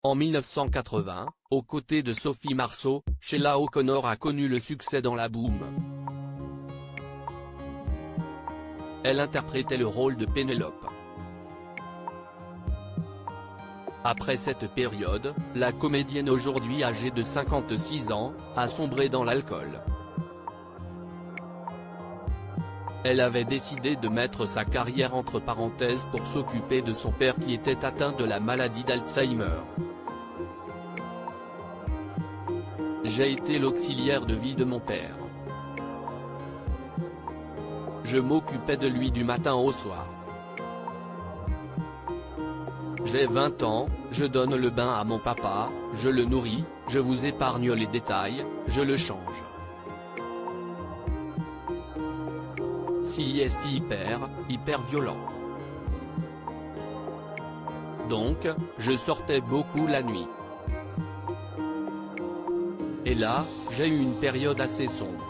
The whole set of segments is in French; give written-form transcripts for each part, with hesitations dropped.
En 1980, aux côtés de Sophie Marceau, Sheila O'Connor a connu le succès dans la boom. Elle interprétait le rôle de Pénélope. Après cette période, la comédienne aujourd'hui âgée de 56 ans, a sombré dans l'alcool. Elle avait décidé de mettre sa carrière entre parenthèses pour s'occuper de son père qui était atteint de la maladie d'Alzheimer. J'ai été l'auxiliaire de vie de mon père. Je m'occupais de lui du matin au soir. J'ai 20 ans, je donne le bain à mon papa, je le nourris, je vous épargne les détails, je le change. Si est hyper violent. Donc, je sortais beaucoup la nuit. Et là, j'ai eu une période assez sombre.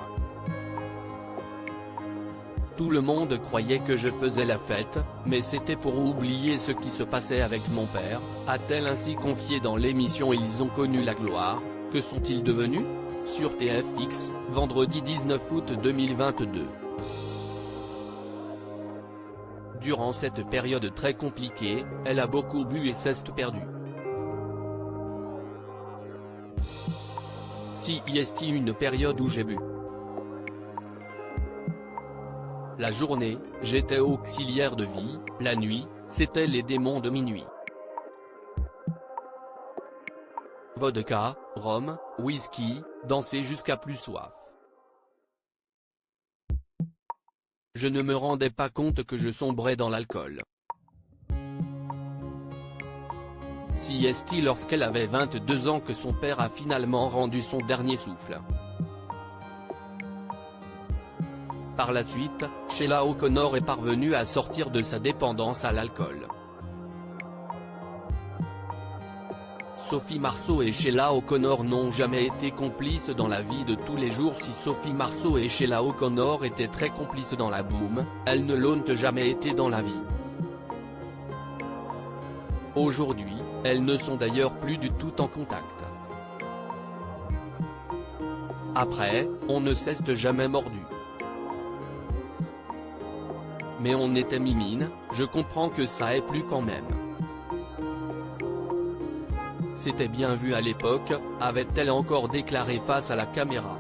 Tout le monde croyait que je faisais la fête, mais c'était pour oublier ce qui se passait avec mon père, a-t-elle ainsi confié dans l'émission Ils ont connu la gloire. Que sont-ils devenus? Sur TFX, vendredi 19 août 2022. Durant cette période très compliquée, elle a beaucoup bu et s'est perdue. Si est une période où j'ai bu. La journée, j'étais auxiliaire de vie, la nuit, c'était les démons de minuit. Vodka, rhum, whisky, danser jusqu'à plus soif. Je ne me rendais pas compte que je sombrais dans l'alcool. Si est lorsqu'elle avait 22 ans que son père a finalement rendu son dernier souffle. Par la suite, Sheila O'Connor est parvenue à sortir de sa dépendance à l'alcool. Sophie Marceau et Sheila O'Connor n'ont jamais été complices dans la vie de tous les jours. Si Sophie Marceau et Sheila O'Connor étaient très complices dans la boom, elles ne l'ont jamais été dans la vie. Aujourd'hui, elles ne sont d'ailleurs plus du tout en contact. Après, on ne s'est jamais mordu. Mais on était mimines, je comprends que ça ait plu quand même. C'était bien vu à l'époque, avait-elle encore déclaré face à la caméra.